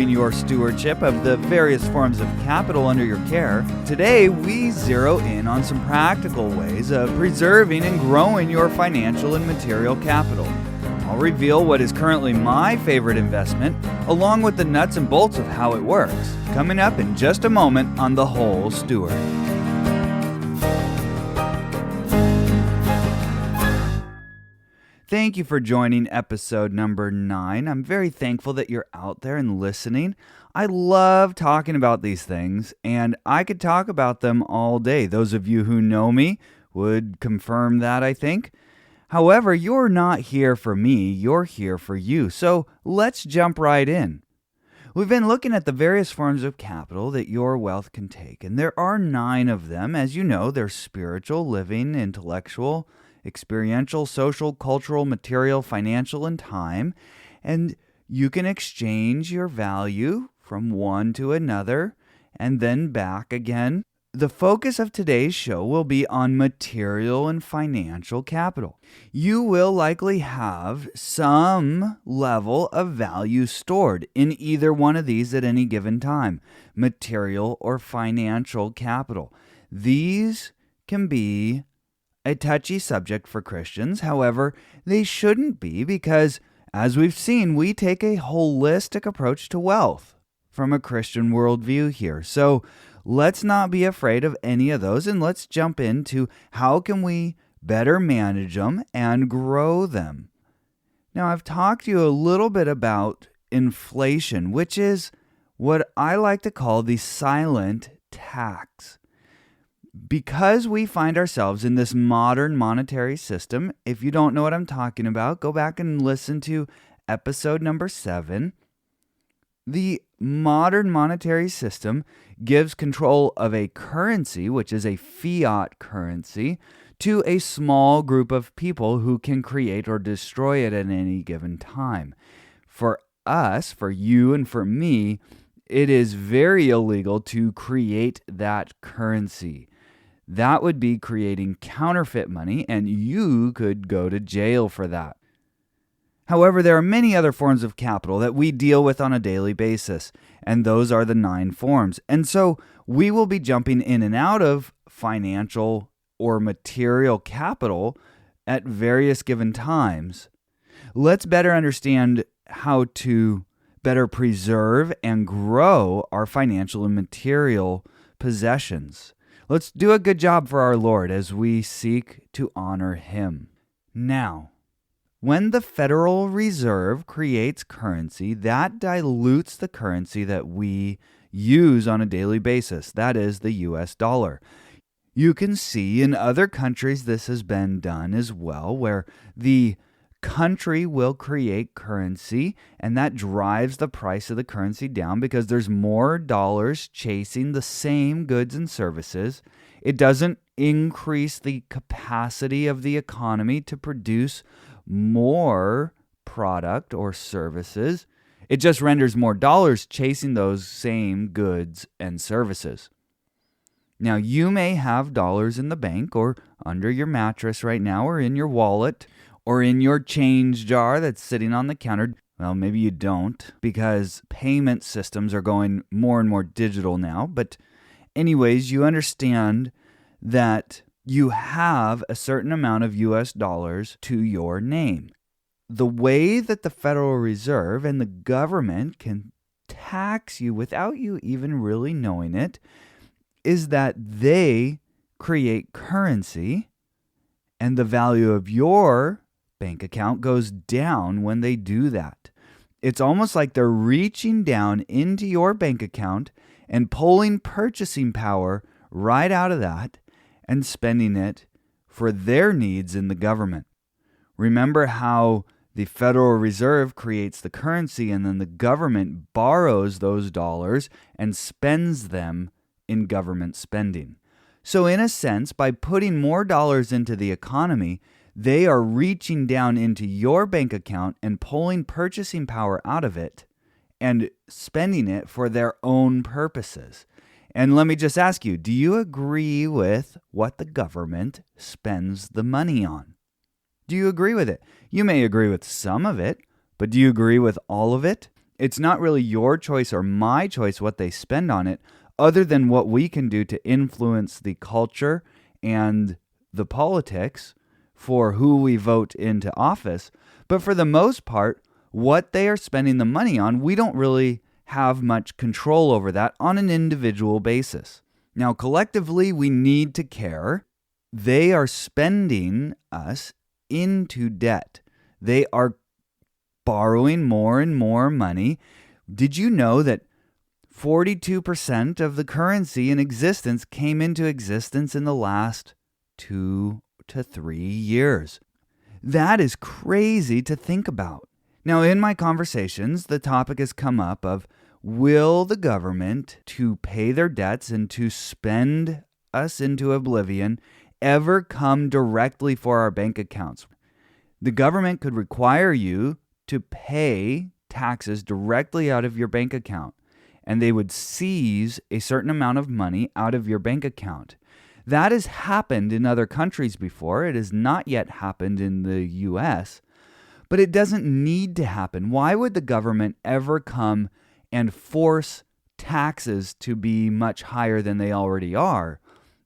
In your stewardship of the various forms of capital under your care, today we zero in on some practical ways of preserving and growing your financial and material capital. I'll reveal what is currently my favorite investment, along with the nuts and bolts of how it works, coming up in just a moment on The Whole Steward. Thank you for joining episode number 9. I'm very thankful that you're out there and listening. I love talking about these things, and I could talk about them all day. Those of you who know me would confirm that, I think. However, you're not here for me, you're here for you. So let's jump right in. We've been looking at the various forms of capital that your wealth can take, and there are 9 of them. As you know, they're spiritual, living, intellectual, experiential, social, cultural, material, financial, and time. And you can exchange your value from one to another and then back again. The focus of today's show will be on material and financial capital. You will likely have some level of value stored in either one of these at any given time, material or financial capital. These can be a touchy subject for Christians. However, they shouldn't be because, as we've seen, we take a holistic approach to wealth from a Christian worldview here. So let's not be afraid of any of those, and let's jump into how can we better manage them and grow them. Now, I've talked to you a little bit about inflation, which is what I like to call the silent tax. Because we find ourselves in this modern monetary system, if you don't know what I'm talking about, go back and listen to episode number 7. The modern monetary system gives control of a currency, which is a fiat currency, to a small group of people who can create or destroy it at any given time. For us, for you and for me, it is very illegal to create that currency. That would be creating counterfeit money, and you could go to jail for that. However, there are many other forms of capital that we deal with on a daily basis, and those are the 9 forms. And so we will be jumping in and out of financial or material capital at various given times. Let's better understand how to better preserve and grow our financial and material possessions. Let's do a good job for our Lord as we seek to honor Him. Now, when the Federal Reserve creates currency, that dilutes the currency that we use on a daily basis. That is the US dollar. You can see in other countries this has been done as well, where the country will create currency, and that drives the price of the currency down because there's more dollars chasing the same goods and services. It doesn't increase the capacity of the economy to produce more product or services. It just renders more dollars chasing those same goods and services. Now, you may have dollars in the bank or under your mattress right now or in your wallet or in your change jar that's sitting on the counter. Well, maybe you don't because payment systems are going more and more digital now. But anyways, you understand that you have a certain amount of US dollars to your name. The way that the Federal Reserve and the government can tax you without you even really knowing it is that they create currency, and the value of your bank account goes down when they do that. It's almost like they're reaching down into your bank account and pulling purchasing power right out of that and spending it for their needs in the government. Remember how the Federal Reserve creates the currency and then the government borrows those dollars and spends them in government spending. So in a sense, by putting more dollars into the economy, they are reaching down into your bank account and pulling purchasing power out of it and spending it for their own purposes. And let me just ask you, do you agree with what the government spends the money on? Do you agree with it? You may agree with some of it, but do you agree with all of it? It's not really your choice or my choice what they spend on it, other than what we can do to influence the culture and the politics for who we vote into office. But for the most part, what they are spending the money on, we don't really have much control over that on an individual basis. Now, collectively, we need to care. They are spending us into debt. They are borrowing more and more money. Did you know that 42% of the currency in existence came into existence in the last 2 to 3 years? That is crazy to think about. Now, in my conversations, the topic has come up of, will the government, to pay their debts and to spend us into oblivion, ever come directly for our bank accounts? The government could require you to pay taxes directly out of your bank account, and they would seize a certain amount of money out of your bank account. That has happened in other countries before. It has not yet happened in the US, but it doesn't need to happen. Why would the government ever come and force taxes to be much higher than they already are?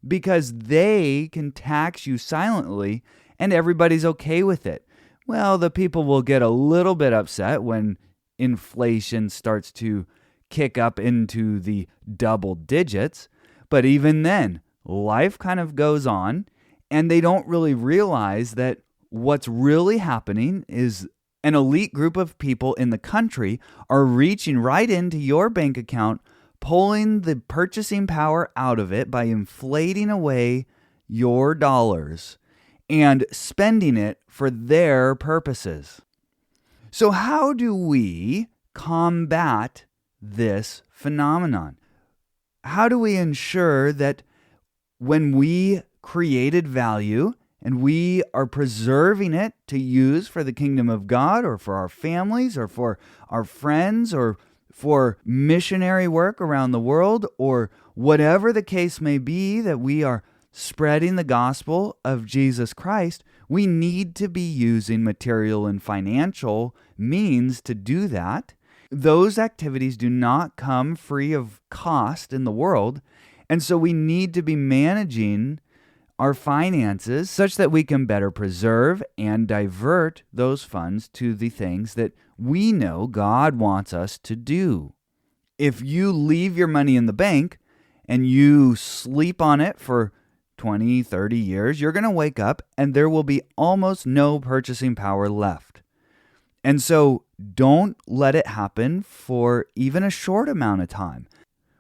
Because they can tax you silently and everybody's okay with it. Well, the people will get a little bit upset when inflation starts to kick up into the double digits, but even then, life kind of goes on, and they don't really realize that what's really happening is an elite group of people in the country are reaching right into your bank account, pulling the purchasing power out of it by inflating away your dollars and spending it for their purposes. So how do we combat this phenomenon? How do we ensure that when we created value and we are preserving it to use for the kingdom of God or for our families or for our friends or for missionary work around the world or whatever the case may be, that we are spreading the gospel of Jesus Christ, we need to be using material and financial means to do that. Those activities do not come free of cost in the world, and so we need to be managing our finances such that we can better preserve and divert those funds to the things that we know God wants us to do. If you leave your money in the bank and you sleep on it for 20, 30 years, you're going to wake up and there will be almost no purchasing power left. And so don't let it happen for even a short amount of time.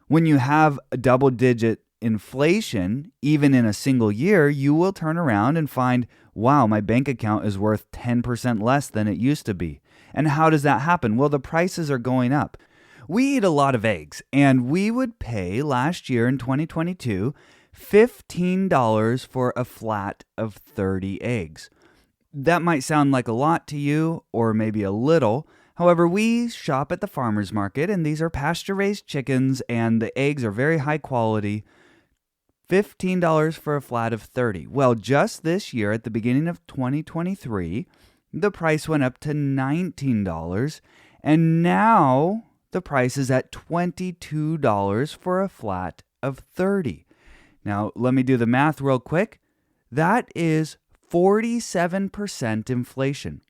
When you have a double-digit inflation, even in a single year, you will turn around and find, wow, my bank account is worth 10% less than it used to be. And how does that happen? Well, the prices are going up. We eat a lot of eggs, and we would pay last year in 2022 $15 for a flat of 30 eggs. That might sound like a lot to you, or maybe a little. However, we shop at the farmer's market, and these are pasture-raised chickens, and the eggs are very high quality. $15 for a flat of 30. Well, just this year, at the beginning of 2023, the price went up to $19, and now the price is at $22 for a flat of 30. Now, let me do the math real quick. That is 47% inflation.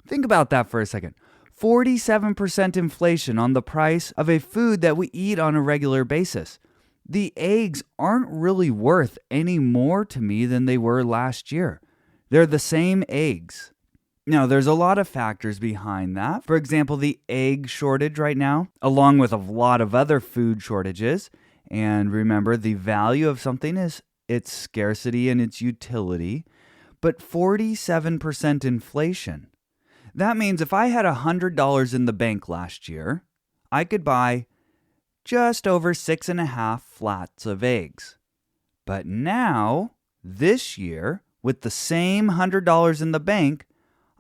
Think about that for a second. 47% inflation on the price of a food that we eat on a regular basis. The eggs aren't really worth any more to me than they were last year. They're the same eggs. Now, there's a lot of factors behind that. For example, the egg shortage right now, along with a lot of other food shortages. And remember, the value of something is its scarcity and its utility. But 47% inflation. That means if I had $100 in the bank last year, I could buy just over 6.5 flats of eggs. But now, this year, with the same $100 in the bank,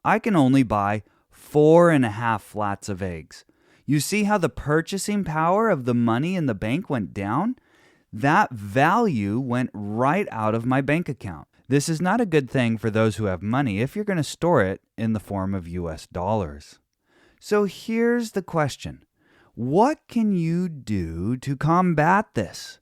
I can only buy 4.5 flats of eggs. You see how the purchasing power of the money in the bank went down? That value went right out of my bank account. This is not a good thing for those who have money if you're going to store it in the form of US dollars. So here's the question. What can you do to combat this?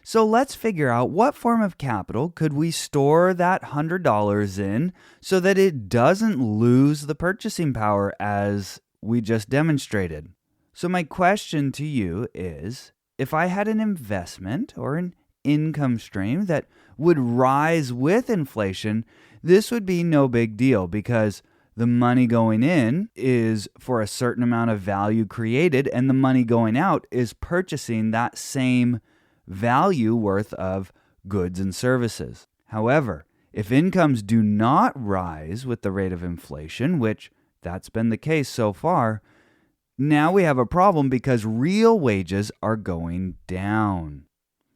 So let's figure out what form of capital could we store that $100 in so that it doesn't lose the purchasing power as we just demonstrated. So my question to you is, if I had an investment or an income stream that would rise with inflation, this would be no big deal because the money going in is for a certain amount of value created, and the money going out is purchasing that same value worth of goods and services. However, if incomes do not rise with the rate of inflation, which that's been the case so far, now we have a problem because real wages are going down.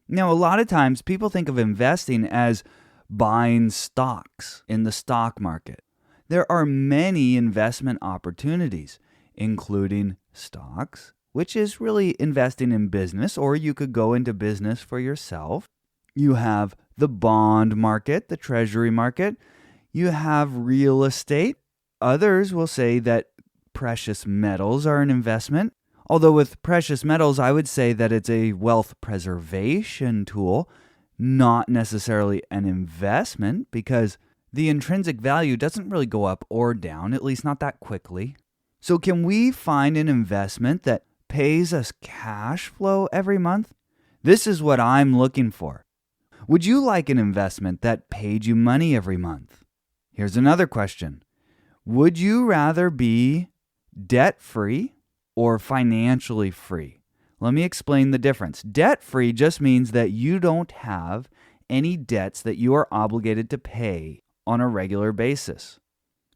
Now, a lot of times people think of investing as buying stocks in the stock market. There are many investment opportunities, including stocks, which is really investing in business, or you could go into business for yourself. You have the bond market, the treasury market. You have real estate. Others will say that precious metals are an investment. Although with precious metals, I would say that it's a wealth preservation tool, not necessarily an investment, because the intrinsic value doesn't really go up or down, at least not that quickly. So can we find an investment that pays us cash flow every month? This is what I'm looking for. Would you like an investment that paid you money every month? Here's another question. Would you rather be debt-free or financially free? Let me explain the difference. Debt-free just means that you don't have any debts that you are obligated to pay on a regular basis.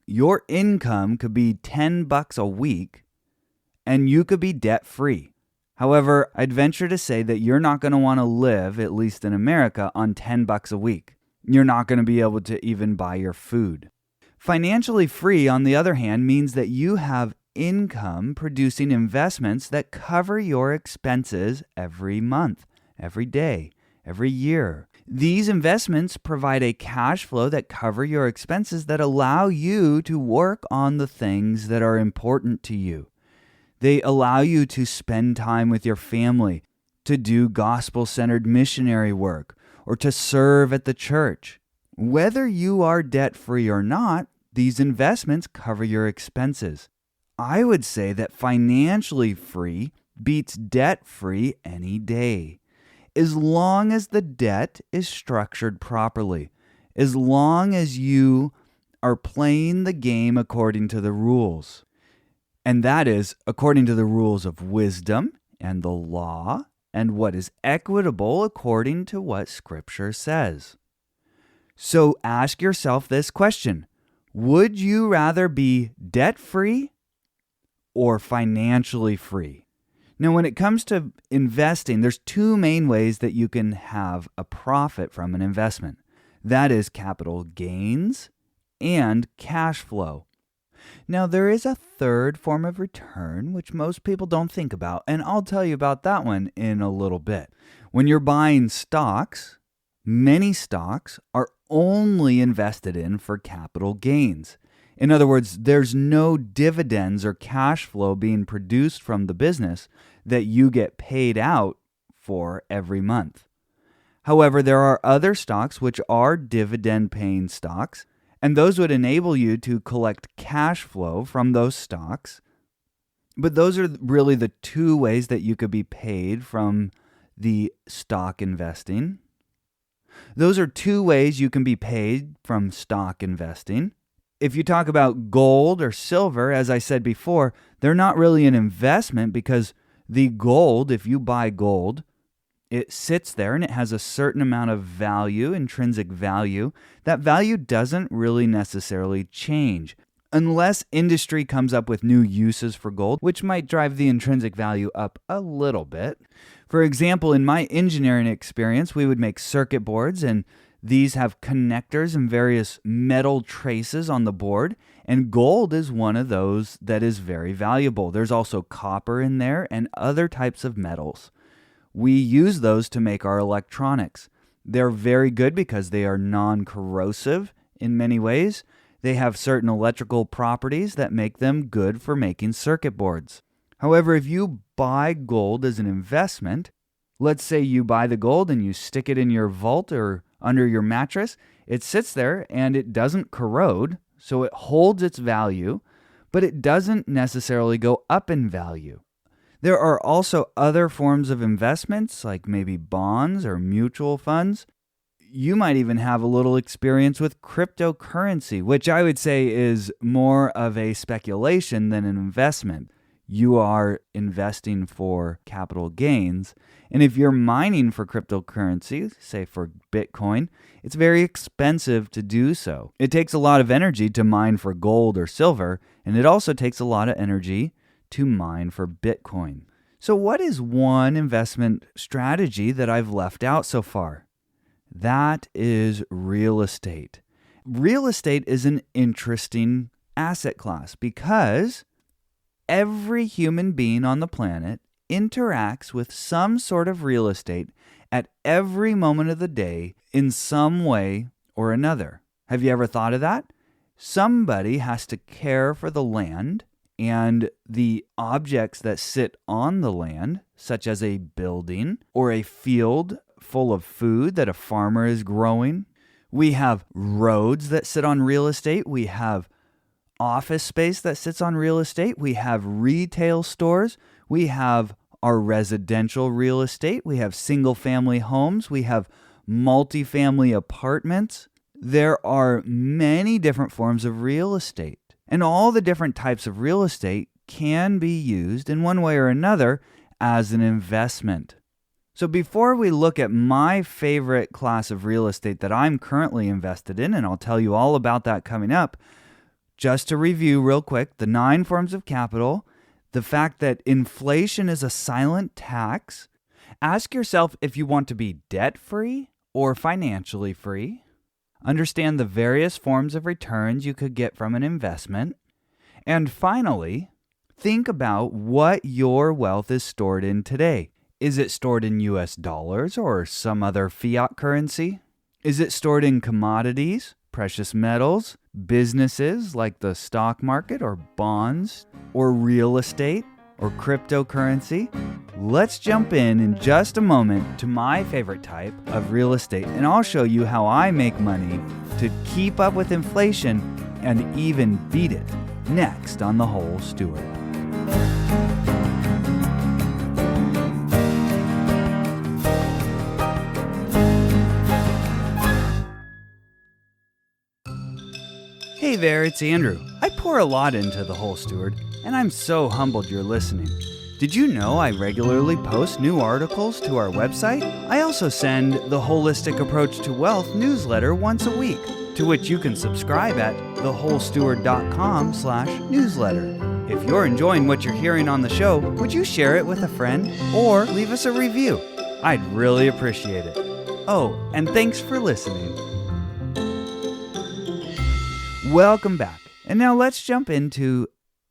Your income could be $10 a week and you could be debt-free. However, I'd venture to say that you're not going to want to live, at least in America, on $10 a week. You're not going to be able to even buy your food. Financially free, on the other hand, means that you have income producing investments that cover your expenses every month, every day, every year. These investments provide a cash flow that cover your expenses that allow you to work on the things that are important to you. They allow you to spend time with your family, to do gospel-centered missionary work, or to serve at the church. Whether you are debt-free or not, these investments cover your expenses. I would say that financially free beats debt-free any day. As long as the debt is structured properly, as long as you are playing the game according to the rules. And that is according to the rules of wisdom and the law and what is equitable according to what Scripture says. So ask yourself this question. Would you rather be debt-free or financially free? Now, when it comes to investing, there's two main ways that you can have a profit from an investment. That is capital gains and cash flow. Now, there is a third form of return, which most people don't think about, and I'll tell you about that one in a little bit. When you're buying stocks, many stocks are only invested in for capital gains. In other words, there's no dividends or cash flow being produced from the business that you get paid out for every month. However, there are other stocks which are dividend-paying stocks, and those would enable you to collect cash flow from those stocks. But those are really the two ways that you could be paid from the stock investing. Those are two ways you can be paid from stock investing. If you talk about gold or silver, as I said before, they're not really an investment because the gold, if you buy gold, it sits there and it has a certain amount of value, intrinsic value. That value doesn't really necessarily change unless industry comes up with new uses for gold, which might drive the intrinsic value up a little bit. For example, in my engineering experience, we would make circuit boards, and these have connectors and various metal traces on the board, and gold is one of those that is very valuable. There's also copper in there and other types of metals. We use those to make our electronics. They're very good because they are non-corrosive in many ways. They have certain electrical properties that make them good for making circuit boards. However, if you buy gold as an investment, let's say you buy the gold and you stick it in your vault or under your mattress, it sits there and it doesn't corrode, so it holds its value, but it doesn't necessarily go up in value. There are also other forms of investments, like maybe bonds or mutual funds. You might even have a little experience with cryptocurrency, which I would say is more of a speculation than an investment. You are investing for capital gains. And if you're mining for cryptocurrency, say for Bitcoin, it's very expensive to do so. It takes a lot of energy to mine for gold or silver, and it also takes a lot of energy to mine for Bitcoin. So what is one investment strategy that I've left out so far? That is real estate. Real estate is an interesting asset class because every human being on the planet interacts with some sort of real estate at every moment of the day in some way or another. Have you ever thought of that? Somebody has to care for the land and the objects that sit on the land, such as a building or a field full of food that a farmer is growing. We have roads that sit on real estate. We have office space that sits on real estate. We have retail stores. We have our residential real estate. We have single-family homes. We have multifamily apartments. There are many different forms of real estate, and all the different types of real estate can be used in one way or another as an investment. So before we look at my favorite class of real estate that I'm currently invested in, and I'll tell you all about that coming up, just to review real quick, the 9 forms of capital, the fact that inflation is a silent tax. Ask yourself if you want to be debt-free or financially free. Understand the various forms of returns you could get from an investment. And finally, think about what your wealth is stored in today. Is it stored in US dollars or some other fiat currency? Is it stored in commodities, precious metals, businesses like the stock market or bonds or real estate or cryptocurrency? Let's jump in just a moment to my favorite type of real estate, and I'll show you how I make money to keep up with inflation and even beat it next on The Whole Steward. Hey there, it's Andrew. I pour a lot into The Whole Steward, and I'm so humbled you're listening. Did you know I regularly post new articles to our website? I also send the Holistic Approach to Wealth newsletter once a week, to which you can subscribe at thewholesteward.com/newsletter. If you're enjoying what you're hearing on the show, would you share it with a friend or leave us a review? I'd really appreciate it. Oh, and thanks for listening. Welcome back. And now let's jump into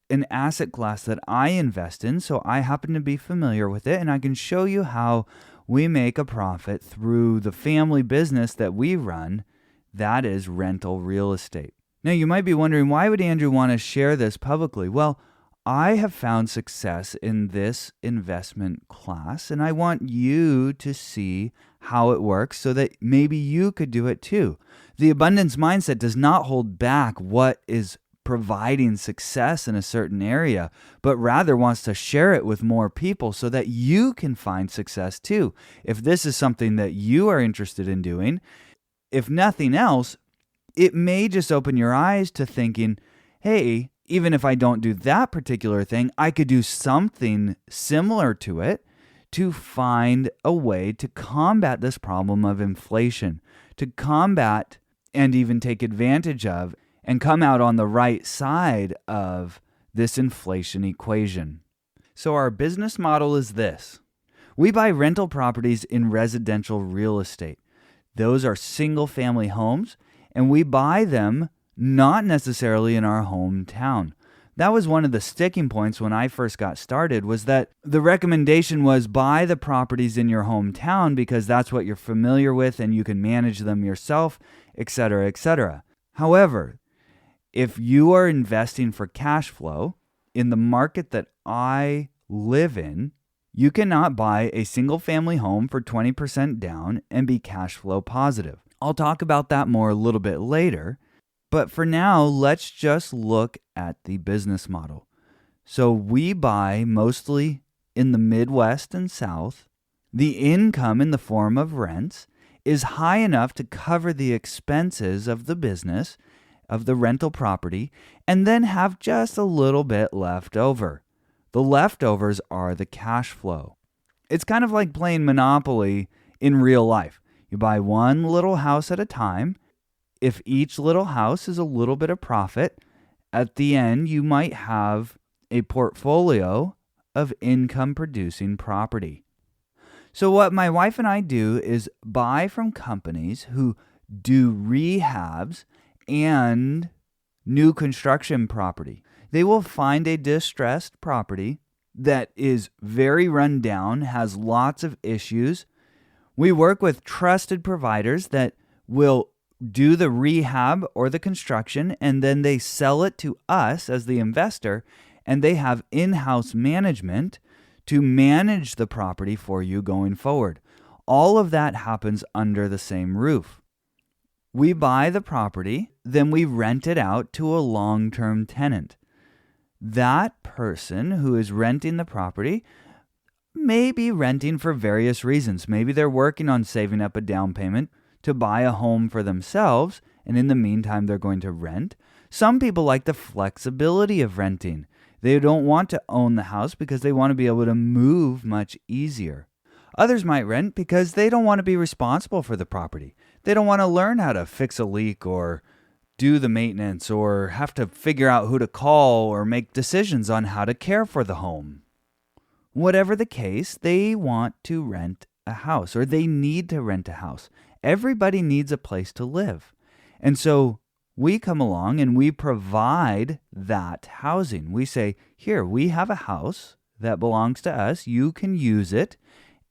an asset class that I invest in, so I happen to be familiar with it, and I can show you how we make a profit through the family business that we run, that is rental real estate. Now, you might be wondering, why would Andrew want to share this publicly? Well, I have found success in this investment class, and I want you to see how it works so that maybe you could do it too. The abundance mindset does not hold back what is providing success in a certain area, but rather wants to share it with more people so that you can find success too. If this is something that you are interested in doing, if nothing else, it may just open your eyes to thinking, hey, even if I don't do that particular thing, I could do something similar to it to find a way to combat this problem of inflation, to combat and even take advantage of and come out on the right side of this inflation equation. So our business model is this. We buy rental properties in residential real estate. Those are single-family homes, and we buy them not necessarily in our hometown. That was one of the sticking points when I first got started, was that the recommendation was buy the properties in your hometown because that's what you're familiar with and you can manage them yourself, etc., etc. However, if you are investing for cash flow in the market that I live in, you cannot buy a single family home for 20% down and be cash flow positive. I'll talk about that more a little bit later, but for now, let's just look at the business model. So we buy mostly in the Midwest and South. The income in the form of rents is high enough to cover the expenses of the business, of the rental property, and then have just a little bit left over. The leftovers are the cash flow. It's kind of like playing Monopoly in real life. You buy one little house at a time. If each little house is a little bit of profit, at the end you might have a portfolio of income-producing property. So what my wife and I do is buy from companies who do rehabs and new construction property. They will find a distressed property that is very run down, has lots of issues. We work with trusted providers that will do the rehab or the construction, and then they sell it to us as the investor, and they have in-house management to manage the property for you going forward. All of that happens under the same roof. We buy the property, then we rent it out to a long-term tenant. That person who is renting the property may be renting for various reasons. Maybe they're working on saving up a down payment to buy a home for themselves, and in the meantime, they're going to rent. Some people like the flexibility of renting. They don't want to own the house because they want to be able to move much easier. Others might rent because they don't want to be responsible for the property. They don't want to learn how to fix a leak or do the maintenance or have to figure out who to call or make decisions on how to care for the home. Whatever the case, they want to rent a house or they need to rent a house. Everybody needs a place to live. And so we come along and we provide that housing. We say, here, we have a house that belongs to us. You can use it.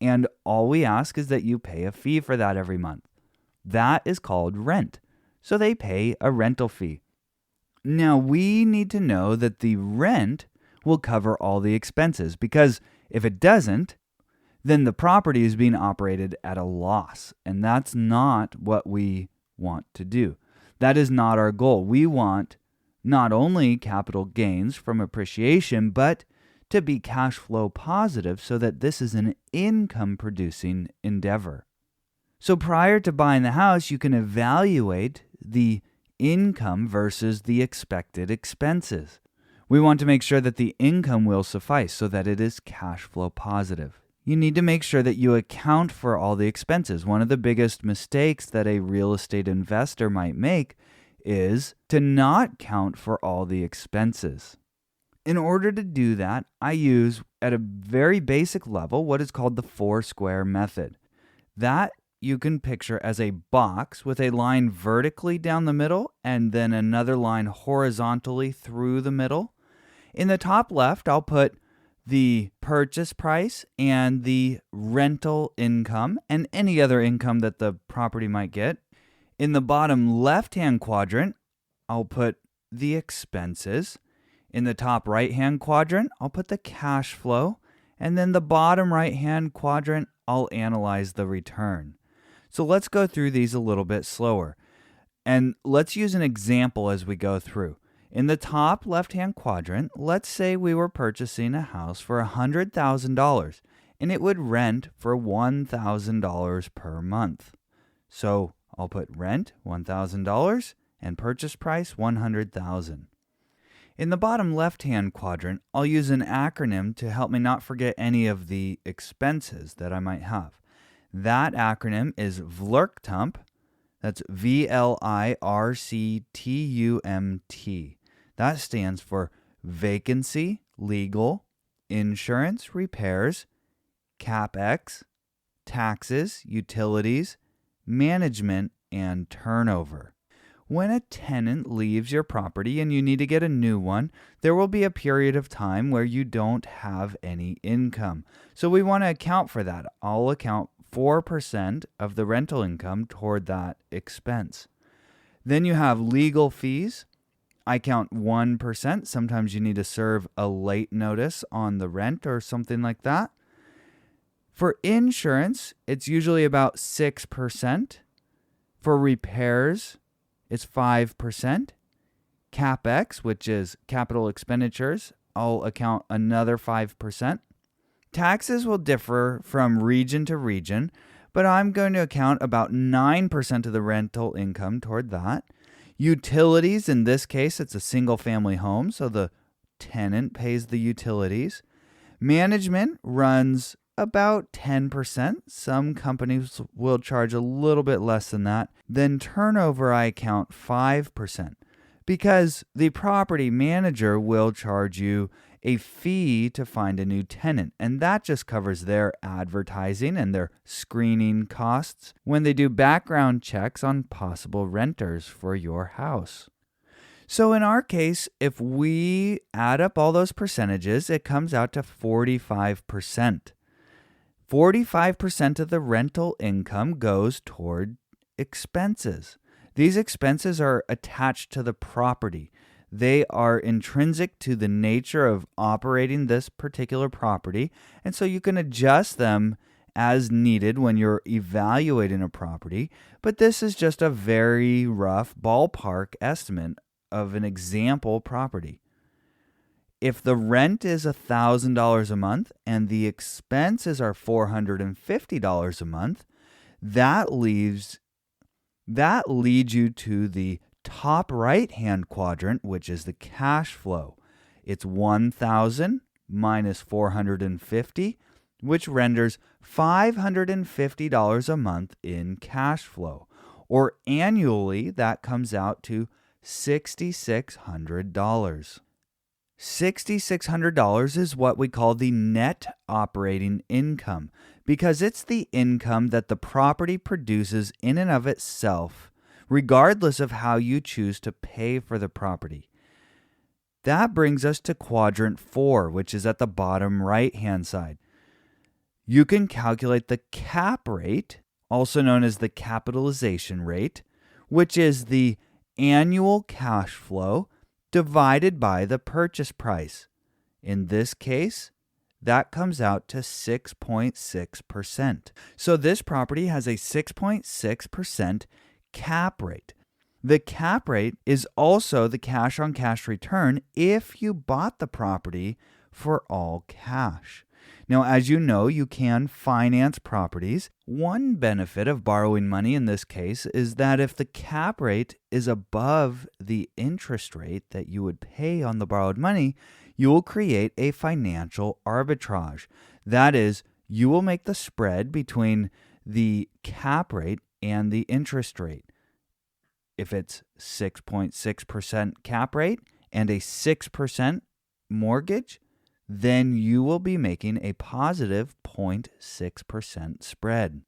And all we ask is that you pay a fee for that every month. That is called rent. So they pay a rental fee. Now, we need to know that the rent will cover all the expenses, because if it doesn't, then the property is being operated at a loss. And that's not what we want to do. That is not our goal. We want not only capital gains from appreciation, but to be cash flow positive so that this is an income-producing endeavor. So prior to buying the house, you can evaluate the income versus the expected expenses. We want to make sure that the income will suffice so that it is cash flow positive. You need to make sure that you account for all the expenses. One of the biggest mistakes that a real estate investor might make is to not count for all the expenses. In order to do that, I use, at a very basic level, what is called the 4-square method. That you can picture as a box with a line vertically down the middle and then another line horizontally through the middle. In the top left, I'll put the purchase price and the rental income and any other income that the property might get. In the bottom left-hand quadrant, I'll put the expenses. In the top right-hand quadrant, I'll put the cash flow. And then the bottom right-hand quadrant, I'll analyze the return. So let's go through these a little bit slower. And let's use an example as we go through. In the top left-hand quadrant, let's say we were purchasing a house for $100,000 and it would rent for $1,000 per month. So I'll put rent, $1,000, and purchase price, $100,000. In the bottom left-hand quadrant, I'll use an acronym to help me not forget any of the expenses that I might have. That acronym is VLRCTUMT. That's VLIRCTUMT. That stands for vacancy, legal, insurance, repairs, CapEx, taxes, utilities, management, and turnover. When a tenant leaves your property and you need to get a new one, there will be a period of time where you don't have any income. So we want to account for that. I'll account 4% of the rental income toward that expense. Then you have legal fees. I count 1%. Sometimes you need to serve a late notice on the rent or something like that. For insurance, it's usually about 6%. For repairs, it's 5%. CapEx, which is capital expenditures, I'll account another 5%. Taxes will differ from region to region, but I'm going to account about 9% of the rental income toward that. Utilities, in this case, it's a single-family home, so the tenant pays the utilities. Management runs about 10%. Some companies will charge a little bit less than that. Then turnover, I count 5%, because the property manager will charge you a fee to find a new tenant, and that just covers their advertising and their screening costs when they do background checks on possible renters for your house. So in our case, if we add up all those percentages, it comes out to 45%. 45% of the rental income goes toward expenses. These expenses are attached to the property. They are intrinsic to the nature of operating this particular property, and so you can adjust them as needed when you're evaluating a property, but this is just a very rough ballpark estimate of an example property. If the rent is $1,000 a month and the expenses are $450 a month, that leads you to the top right-hand quadrant, which is the cash flow. It's 1,000 minus 450, which renders $550 a month in cash flow. Or annually, that comes out to $6,600. $6,600 is what we call the net operating income, because it's the income that the property produces in and of itself, regardless of how you choose to pay for the property. That brings us to quadrant 4, which is at the bottom right-hand side. You can calculate the cap rate, also known as the capitalization rate, which is the annual cash flow divided by the purchase price. In this case, that comes out to 6.6%. So this property has a 6.6% cap rate. The cap rate is also the cash-on-cash return if you bought the property for all cash. Now, as you know, you can finance properties. One benefit of borrowing money in this case is that if the cap rate is above the interest rate that you would pay on the borrowed money, you will create a financial arbitrage. That is, you will make the spread between the cap rate and the interest rate. If it's 6.6% cap rate and a 6% mortgage, then you will be making a positive 0.6% spread.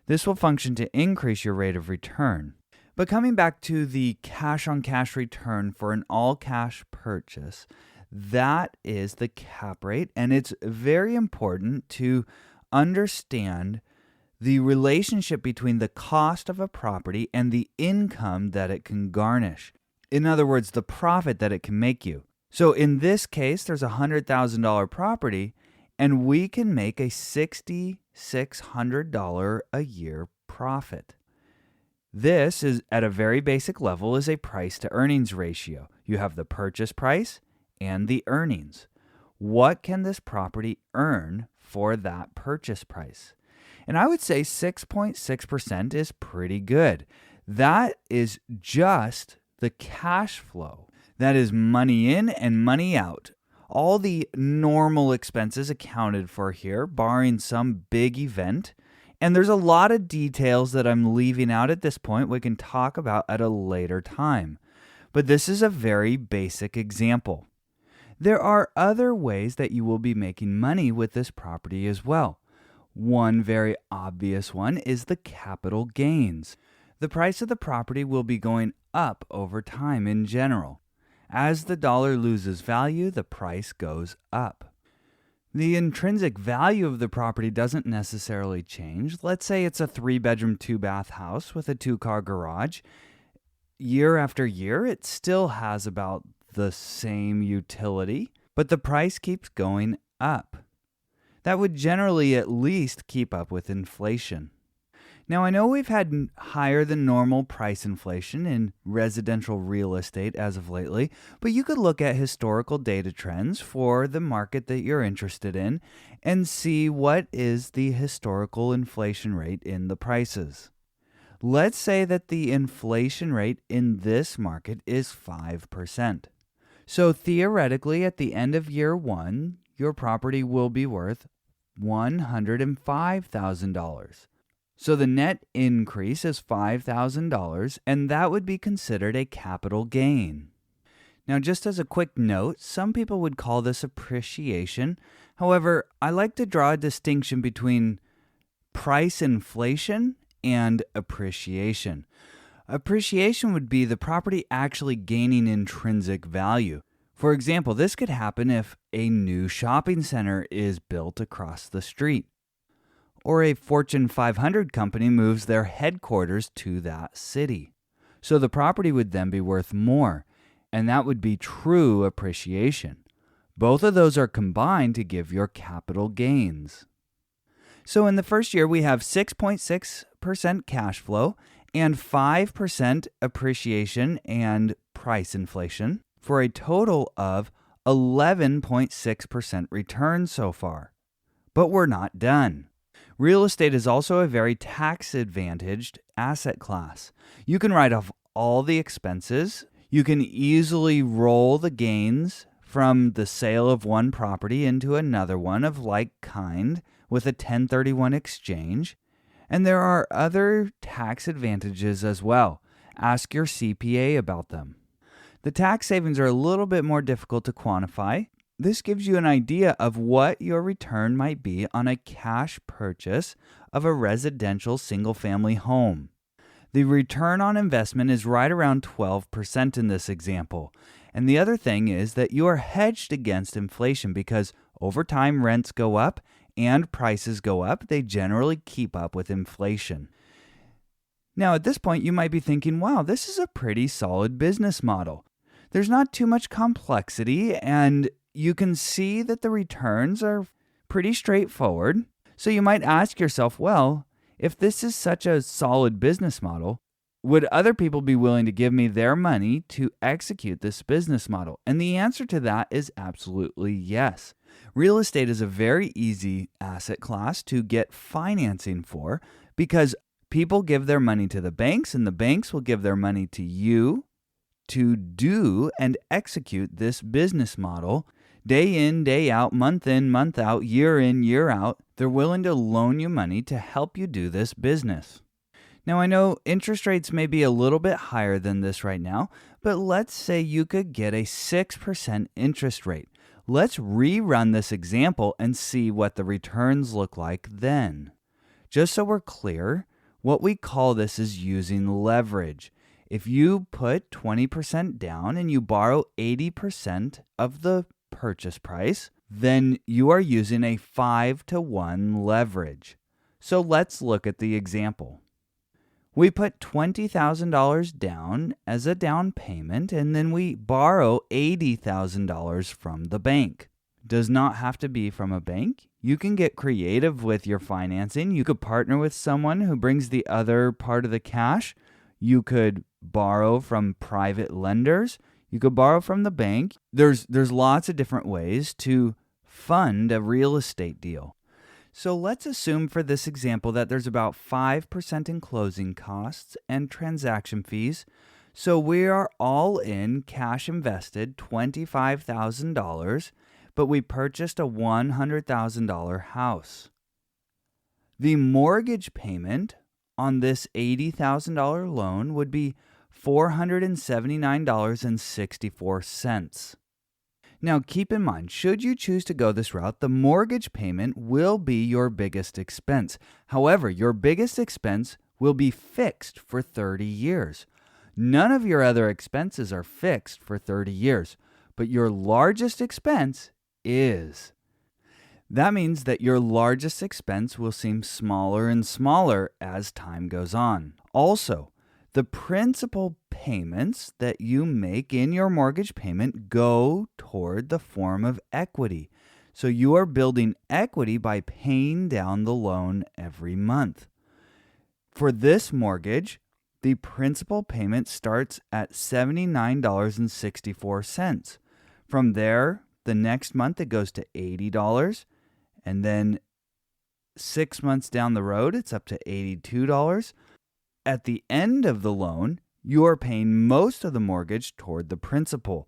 This will function to increase your rate of return. But coming back to the cash-on-cash return for an all-cash purchase, that is the cap rate, and it's very important to understand the relationship between the cost of a property and the income that it can garnish. In other words, the profit that it can make you. So in this case, there's a $100,000 property, and we can make a $6,600 a year profit. This is, at a very basic level, is a price to earnings ratio. You have the purchase price and the earnings. What can this property earn for that purchase price? And I would say 6.6% is pretty good. That is just the cash flow. That is money in and money out. All the normal expenses accounted for here, barring some big event. And there's a lot of details that I'm leaving out at this point we can talk about at a later time. But this is a very basic example. There are other ways that you will be making money with this property as well. One very obvious one is the capital gains. The price of the property will be going up over time in general. As the dollar loses value, the price goes up. The intrinsic value of the property doesn't necessarily change. Let's say it's a 3-bedroom, 2-bath house with a 2-car garage. year after year, it still has about the same utility, but the price keeps going up. That would generally at least keep up with inflation. Now, I know we've had higher than normal price inflation in residential real estate as of lately, but you could look at historical data trends for the market that you're interested in and see what is the historical inflation rate in the prices. Let's say that the inflation rate in this market is 5%. So theoretically, at the end of year one, your property will be worth $105,000. So the net increase is $5,000, and that would be considered a capital gain. Now, just as a quick note, some people would call this appreciation. However, I like to draw a distinction between price inflation and appreciation. Appreciation would be the property actually gaining intrinsic value. For example, this could happen if a new shopping center is built across the street, or a Fortune 500 company moves their headquarters to that city. So the property would then be worth more, and that would be true appreciation. Both of those are combined to give your capital gains. So in the first year, we have 6.6% cash flow and 5% appreciation and price inflation for a total of 11.6% return so far. But we're not done. Real estate is also a very tax-advantaged asset class. You can write off all the expenses. You can easily roll the gains from the sale of one property into another one of like kind with a 1031 exchange. And there are other tax advantages as well. Ask your CPA about them. The tax savings are a little bit more difficult to quantify. This gives you an idea of what your return might be on a cash purchase of a residential single-family home. The return on investment is right around 12% in this example. And the other thing is that you are hedged against inflation because over time rents go up and prices go up. They generally keep up with inflation. Now, at this point, you might be thinking, wow, this is a pretty solid business model. There's not too much complexity, and you can see that the returns are pretty straightforward. So you might ask yourself, well, if this is such a solid business model, would other people be willing to give me their money to execute this business model? And the answer to that is absolutely yes. Real estate is a very easy asset class to get financing for because people give their money to the banks and the banks will give their money to you to do and execute this business model day in, day out, month in, month out, year in, year out. They're willing to loan you money to help you do this business. Now, I know interest rates may be a little bit higher than this right now, but let's say you could get a 6% interest rate. Let's rerun this example and see what the returns look like then. Just so we're clear, what we call this is using leverage. If you put 20% down and you borrow 80% of the purchase price, then you are using a 5-to-1 leverage. So let's look at the example. We put $20,000 down as a down payment, and then we borrow $80,000 from the bank. Does not have to be from a bank. You can get creative with your financing. You could partner with someone who brings the other part of the cash. You could borrow from private lenders. You could borrow from the bank. There's lots of different ways to fund a real estate deal. So let's assume for this example that there's about 5% in closing costs and transaction fees. So we are all in cash invested $25,000, but we purchased a $100,000 house. The mortgage payment on this $80,000 loan would be $479.64. Now, keep in mind, should you choose to go this route, the mortgage payment will be your biggest expense. However, your biggest expense will be fixed for 30 years. None of your other expenses are fixed for 30 years, but your largest expense is. That means that your largest expense will seem smaller and smaller as time goes on. Also, The principal payments that you make in your mortgage payment go toward the form of equity. So you are building equity by paying down the loan every month. For this mortgage, the principal payment starts at $79.64. From there, the next month it goes to $80, and then 6 months down the road, it's up to $82. At the end of the loan, you are paying most of the mortgage toward the principal.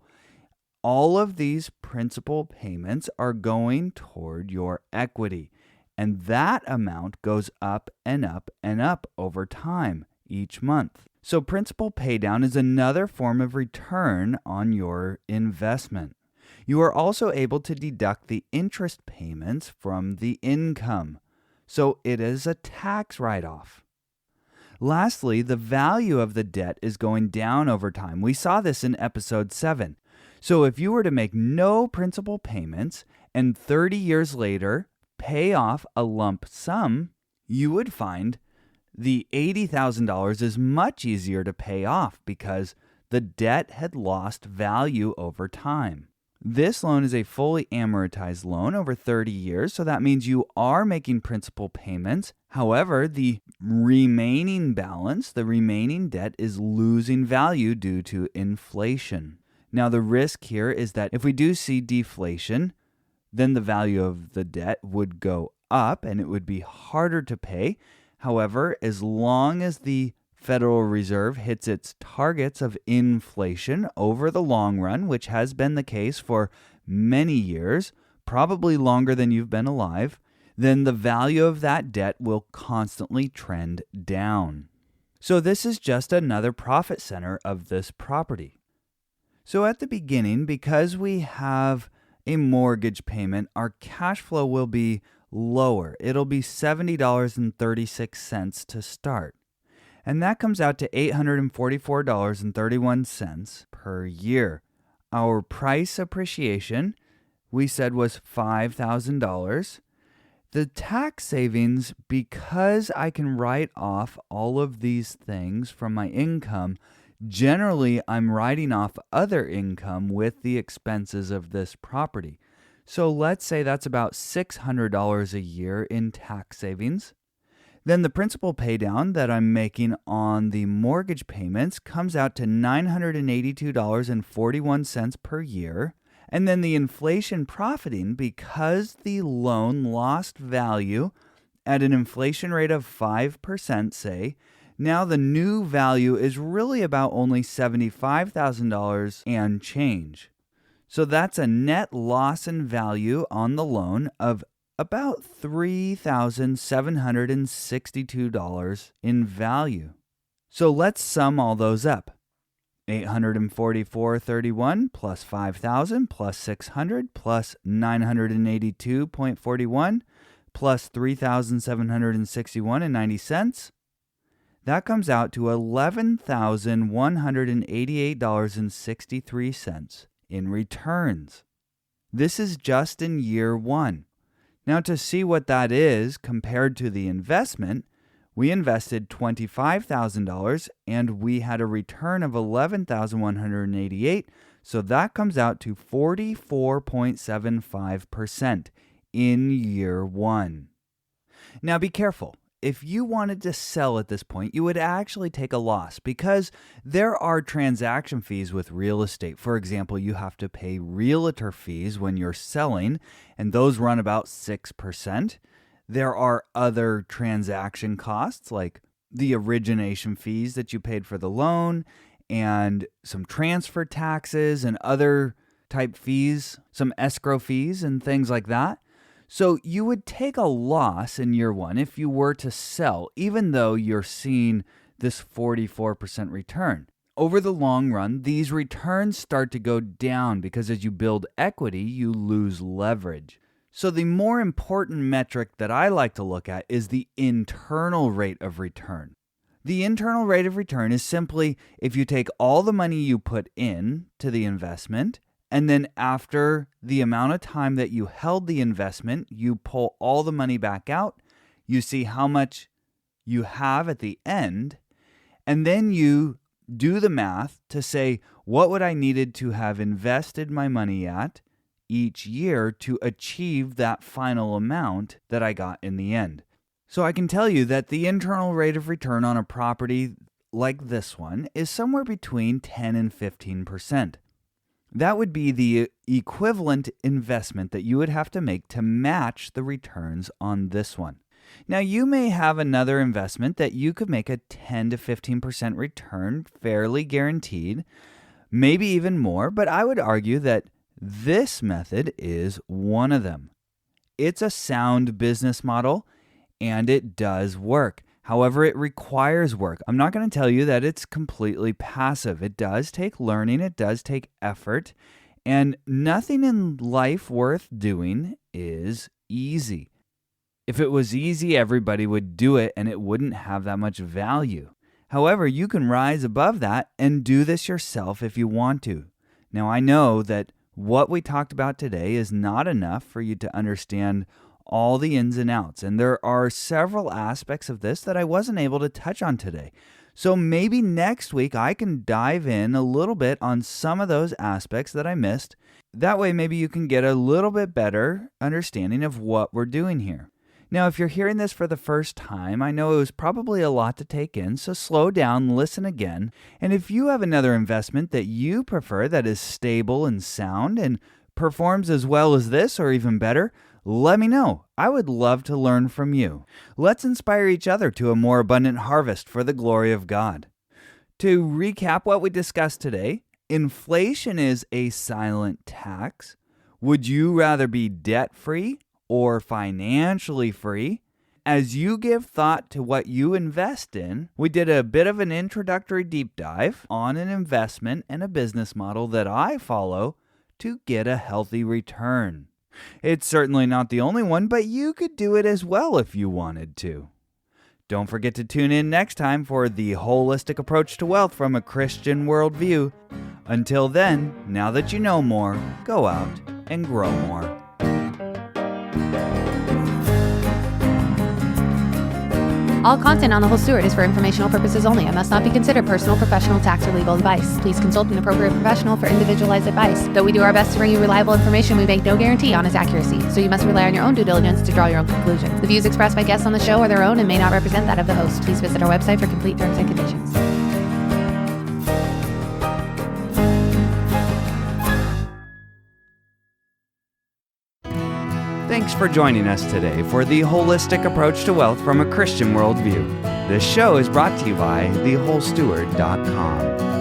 All of these principal payments are going toward your equity, and that amount goes up and up and up over time each month. So principal paydown is another form of return on your investment. You are also able to deduct the interest payments from the income, so it is a tax write-off. Lastly, the value of the debt is going down over time. We saw this in episode 7. So if you were to make no principal payments and 30 years later pay off a lump sum, you would find the $80,000 is much easier to pay off because the debt had lost value over time. This loan is a fully amortized loan over 30 years, so that means you are making principal payments. However, the remaining balance, the remaining debt, is losing value due to inflation. Now, the risk here is that if we do see deflation, then the value of the debt would go up and it would be harder to pay. However, as long as the Federal Reserve hits its targets of inflation over the long run, which has been the case for many years, probably longer than you've been alive, then the value of that debt will constantly trend down. So this is just another profit center of this property. So at the beginning, because we have a mortgage payment, our cash flow will be lower. It'll be $70.36 to start. And that comes out to $844.31 per year. Our price appreciation, we said, was $5,000. The tax savings, because I can write off all of these things from my income, generally I'm writing off other income with the expenses of this property. So let's say that's about $600 a year in tax savings. Then the principal paydown that I'm making on the mortgage payments comes out to $982.41 per year. And then the inflation profiting, because the loan lost value at an inflation rate of 5%, say, now the new value is really about only $75,000 and change. So that's a net loss in value on the loan of about $3,762 in value. So let's sum all those up. $844.31 plus $5,000 plus $600 plus $982.41 plus $3,761.90. That comes out to $11,188.63 in returns. This is just in year one. Now, to see what that is compared to the investment, we invested $25,000 and we had a return of $11,188, so that comes out to 44.75% in year one. Now, be careful. If you wanted to sell at this point, you would actually take a loss because there are transaction fees with real estate. For example, you have to pay realtor fees when you're selling, and those run about 6%. There are other transaction costs like the origination fees that you paid for the loan and some transfer taxes and other type fees, some escrow fees and things like that. So you would take a loss in year one if you were to sell, even though you're seeing this 44% return. Over the long run, these returns start to go down because as you build equity, you lose leverage. So the more important metric that I like to look at is the internal rate of return. The internal rate of return is simply if you take all the money you put in to the investment, and then after the amount of time that you held the investment, you pull all the money back out, you see how much you have at the end, And then you do the math to say, what would I needed to have invested my money at each year to achieve that final amount that I got in the end? So I can tell you that the internal rate of return on a property like this one is somewhere between 10 and 15%. That would be the equivalent investment that you would have to make to match the returns on this one. Now, you may have another investment that you could make a 10 to 15% return, fairly guaranteed, maybe even more, but I would argue that this method is one of them. It's a sound business model, and it does work. However, it requires work. I'm not going to tell you that it's completely passive. It does take learning, it does take effort, and nothing in life worth doing is easy. If it was easy, everybody would do it and it wouldn't have that much value. However, you can rise above that and do this yourself if you want to. Now, I know that what we talked about today is not enough for you to understand all the ins and outs, and there are several aspects of this that I wasn't able to touch on today. So maybe next week I can dive in a little bit on some of those aspects that I missed. That way maybe you can get a little bit better understanding of what we're doing here. Now, if you're hearing this for the first time, I know it was probably a lot to take in, so slow down, listen again. And if you have another investment that you prefer that is stable and sound and performs as well as this or even better, let me know. I would love to learn from you. Let's inspire each other to a more abundant harvest for the glory of God. To recap what we discussed today, inflation is a silent tax. Would you rather be debt-free or financially free? As you give thought to what you invest in, we did a bit of an introductory deep dive on an investment and a business model that I follow to get a healthy return. It's certainly not the only one, but you could do it as well if you wanted to. Don't forget to tune in next time for the holistic approach to wealth from a Christian worldview. Until then, now that you know more, go out and grow more. All content on The Whole Steward is for informational purposes only and must not be considered personal, professional, tax, or legal advice. Please consult an appropriate professional for individualized advice. Though we do our best to bring you reliable information, we make no guarantee on its accuracy, so you must rely on your own due diligence to draw your own conclusions. The views expressed by guests on the show are their own and may not represent that of the host. Please visit our website for complete terms and conditions. Thanks for joining us today for the holistic approach to wealth from a Christian worldview. This show is brought to you by thewholesteward.com.